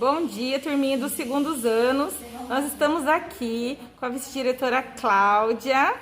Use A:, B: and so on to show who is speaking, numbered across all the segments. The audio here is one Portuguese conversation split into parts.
A: Bom dia, turminha dos segundos anos. Nós estamos aqui com a vice-diretora Cláudia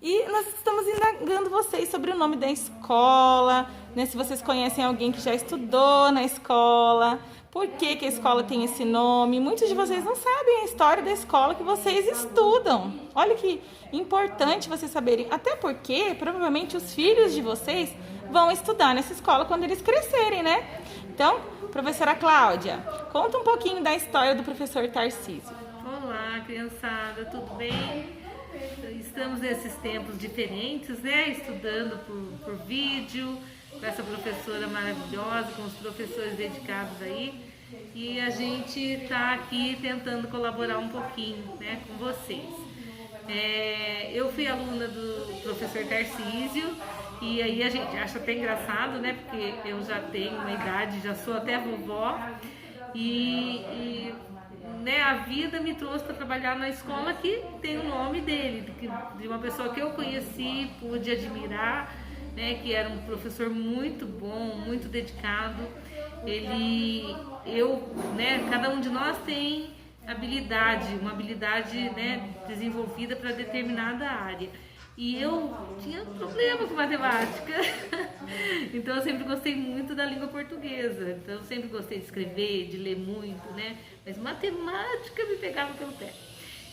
A: e nós estamos indagando vocês sobre o nome da escola, né? Se vocês conhecem alguém que já estudou na escola, por que a escola tem esse nome. Muitos de vocês não sabem a história da escola que vocês estudam. Olha que importante vocês saberem, até porque provavelmente os filhos de vocês vão estudar nessa escola quando eles crescerem, né? Então, professora Cláudia, conta um pouquinho da história do professor Tarcísio.
B: Olá, criançada, tudo bem? Estamos nesses tempos diferentes, né? Estudando por vídeo, com essa professora maravilhosa, com os professores dedicados aí. E a gente está aqui tentando colaborar um pouquinho, né, com vocês. Eu fui aluna do professor Tarcísio e aí a gente acha até engraçado, né, porque eu já tenho uma idade, já sou até vovó né, a vida me trouxe para trabalhar na escola que tem o nome dele, de uma pessoa que eu conheci, pude admirar, né, que era um professor muito bom, muito dedicado. Cada um de nós tem uma habilidade, né, desenvolvida para determinada área. E eu tinha problema com matemática, então eu sempre gostei muito da língua portuguesa, então eu sempre gostei de escrever, de ler muito, né? Mas matemática me pegava pelo pé.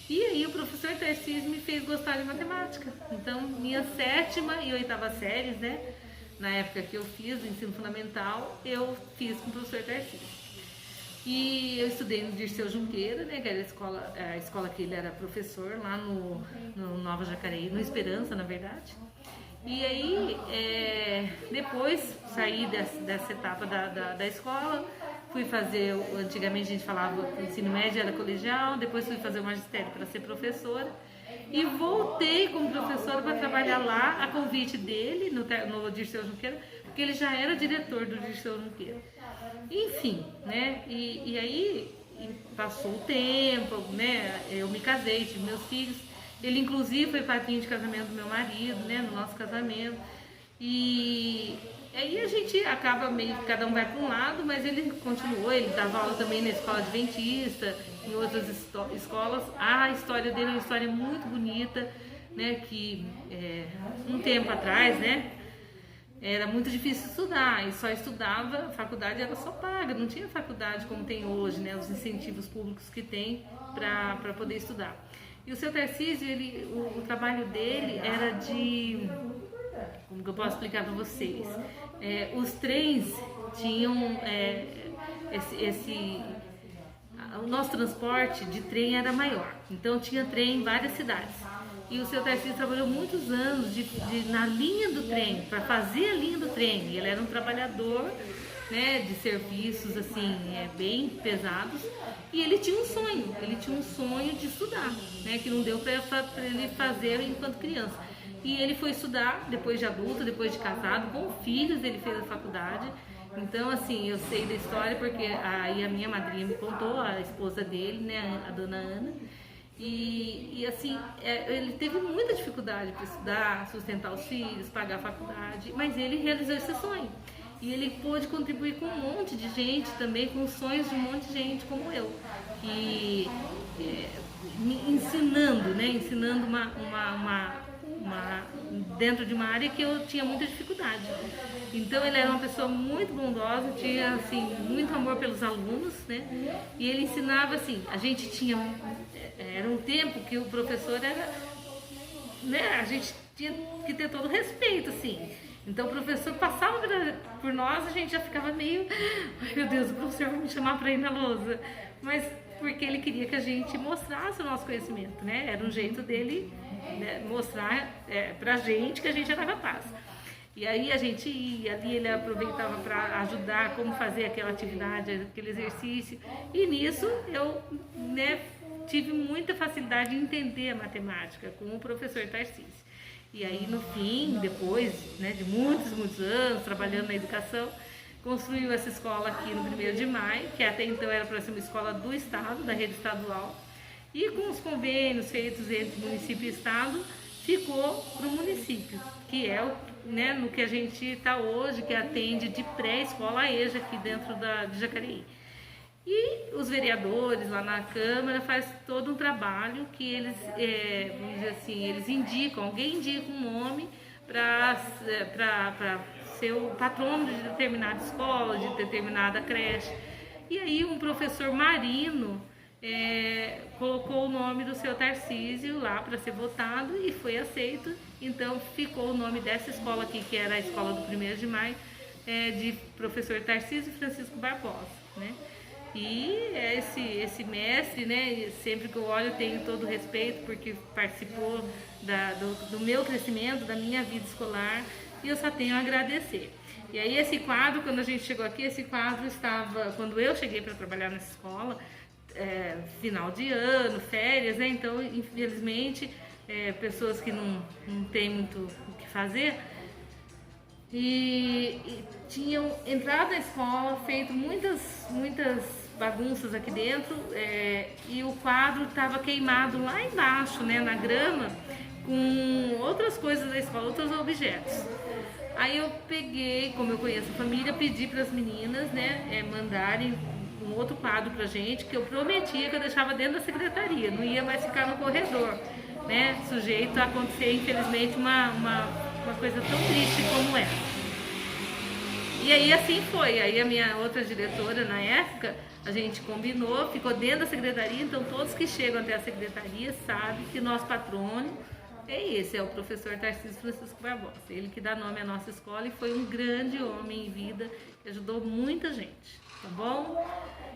B: E aí o professor Tarcísio me fez gostar de matemática. Então, minha 7ª e 8ª séries, né? Na época que eu fiz o ensino fundamental, eu fiz com o professor Tarcísio. E eu estudei no Dirceu Junqueira, né, que era a escola que ele era professor, lá no Nova Jacareí, no Esperança, na verdade. E aí, depois saí dessa etapa da escola, fui fazer, antigamente a gente falava que o ensino médio era colegial, depois fui fazer o magistério para ser professora. E voltei como professora para trabalhar lá, a convite dele, no Dirceu Junqueira, porque ele já era diretor do Dirceu Junqueira. Enfim, né? E aí passou o tempo, né? Eu me casei, tive meus filhos. Ele, inclusive, foi padrinho de casamento do meu marido, né? No nosso casamento. E aí a gente acaba meio que cada um vai para um lado, mas ele continuou, ele dava aula também na escola adventista, em outras escolas. A história dele é uma história muito bonita, né? Que um tempo atrás, né? Era muito difícil estudar e só estudava, a faculdade era só paga, não tinha faculdade como tem hoje, né? Os incentivos públicos que tem para poder estudar. E o seu Tarcísio, o trabalho dele era de... Como que eu posso explicar para vocês? Os trens tinham o nosso transporte de trem era maior, então tinha trem em várias cidades. E o seu Tarcísio trabalhou muitos anos na linha do trem, para fazer a linha do trem. Ele era um trabalhador, né, de serviços assim, bem pesados. E ele tinha um sonho de estudar, né, que não deu para ele fazer enquanto criança. E ele foi estudar depois de adulto, depois de casado, com filhos, ele fez a faculdade. Então, assim, eu sei da história porque aí a minha madrinha me contou, a esposa dele, né, a dona Ana. E assim, ele teve muita dificuldade para estudar, sustentar os filhos, pagar a faculdade, mas ele realizou esse sonho. E ele pôde contribuir com um monte de gente também, com os sonhos de um monte de gente como eu. E me ensinando, né? Ensinando dentro de uma área que eu tinha muita dificuldade. Então ele era uma pessoa muito bondosa, tinha assim muito amor pelos alunos, né? E ele ensinava assim, a gente tinha era um tempo que o professor era, né? A gente tinha que ter todo o respeito, assim. Então o professor passava por nós, a gente já ficava meio, ai meu Deus, o professor vai me chamar para ir na lousa, mas porque ele queria que a gente mostrasse o nosso conhecimento, né? Era um jeito dele, né, mostrar pra gente que a gente era capaz. E aí a gente ia ali, ele aproveitava para ajudar como fazer aquela atividade, aquele exercício. E nisso eu, né, tive muita facilidade em entender a matemática com o professor Tarcísio. E aí no fim, depois, né, de muitos anos trabalhando na educação, construiu essa escola aqui no 1º de Maio, que até então era para ser uma escola do estado, da rede estadual. E com os convênios feitos entre município e estado, ficou para o município, que é né, no que a gente está hoje, que atende de pré-escola a EJA aqui dentro de Jacareí. E os vereadores lá na Câmara faz todo um trabalho que eles, vamos dizer assim, eles indicam, alguém indica um nome para ser o patrono de determinada escola, de determinada creche. E aí um professor Marino colocou o nome do seu Tarcísio lá para ser votado e foi aceito. Então ficou o nome dessa escola aqui, que era a escola do 1º de maio, de professor Tarcísio Francisco Barbosa, né? E esse mestre, né, sempre que eu olho eu tenho todo o respeito, porque participou do meu crescimento, da minha vida escolar, e eu só tenho a agradecer. E aí esse quadro, quando a gente chegou aqui, esse quadro estava, quando eu cheguei para trabalhar nessa escola, final de ano, férias, né? Então infelizmente pessoas que não têm muito o que fazer, e tinham entrado na escola, feito muitas bagunças aqui dentro, e o quadro estava queimado lá embaixo, né, na grama, com outras coisas da escola, outros objetos. Aí eu peguei, como eu conheço a família, pedi para as meninas, né, mandarem um outro quadro pra gente, que eu prometia que eu deixava dentro da secretaria, não ia mais ficar no corredor, né, sujeito a acontecer, infelizmente, uma coisa tão triste como essa. E aí assim foi, aí a minha outra diretora na época, a gente combinou, ficou dentro da secretaria, então todos que chegam até a secretaria sabem que nosso patrono é o professor Tarcísio Francisco Barbosa, ele que dá nome à nossa escola e foi um grande homem em vida, que ajudou muita gente, tá bom?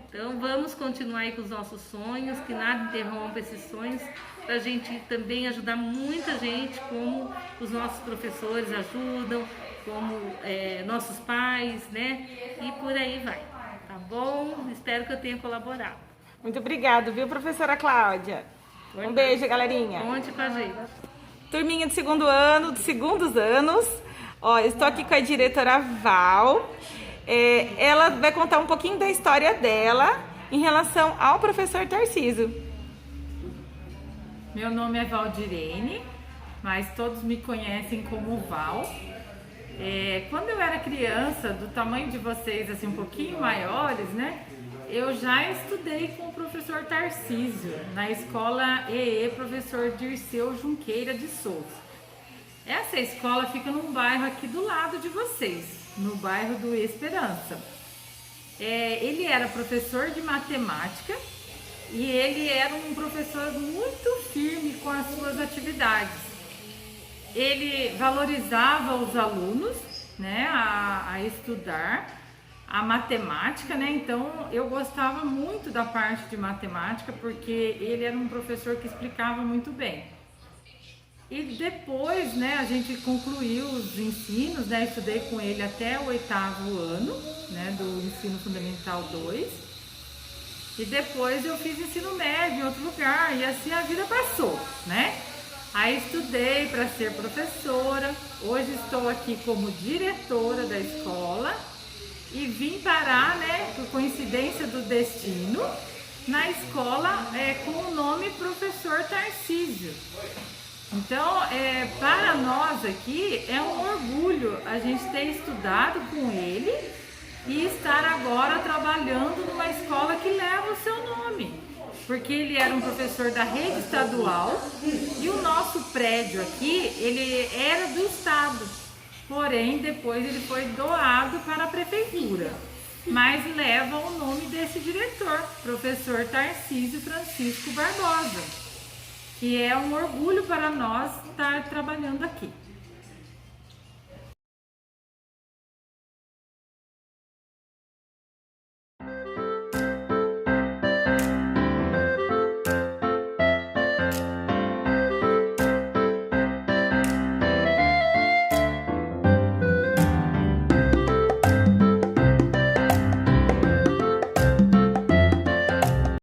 B: Então vamos continuar aí com os nossos sonhos, que nada interrompa esses sonhos, pra gente também ajudar muita gente, como os nossos professores ajudam, como nossos pais, né? E por aí vai, tá bom? Espero que eu tenha colaborado.
A: Muito obrigada, viu, professora Cláudia? Um beijo, galerinha.
B: Conte com a gente.
A: Turminha de segundo ano, de segundos anos. Ó, estou aqui com a diretora Val. Ela vai contar um pouquinho da história dela em relação ao professor Tarcísio.
C: Meu nome é Valdirene, mas todos me conhecem como Val. Quando eu era criança, do tamanho de vocês, assim, um pouquinho maiores, né? Eu já estudei com o professor Tarcísio, na escola EE Professor Dirceu Junqueira de Souza. Essa escola fica num bairro aqui do lado de vocês, no bairro do Esperança. Ele era professor de matemática e ele era um professor muito firme com as suas atividades. Ele valorizava os alunos, né, a estudar a matemática, né? Então eu gostava muito da parte de matemática porque ele era um professor que explicava muito bem. E depois, né, a gente concluiu os ensinos, né? Estudei com ele até o 8º ano, né, do ensino fundamental 2. E depois eu fiz ensino médio em outro lugar e assim a vida passou, né? Aí estudei para ser professora, hoje estou aqui como diretora da escola e vim parar, né, por coincidência do destino, na escola com o nome Professor Tarcísio. Então, para nós aqui é um orgulho a gente ter estudado com ele e estar agora trabalhando numa escola que leva o seu nome. Porque ele era um professor da rede estadual e o nosso prédio aqui, ele era do estado. Porém, depois ele foi doado para a prefeitura. Mas leva o nome desse diretor, professor Tarcísio Francisco Barbosa. Que é um orgulho para nós estar trabalhando aqui.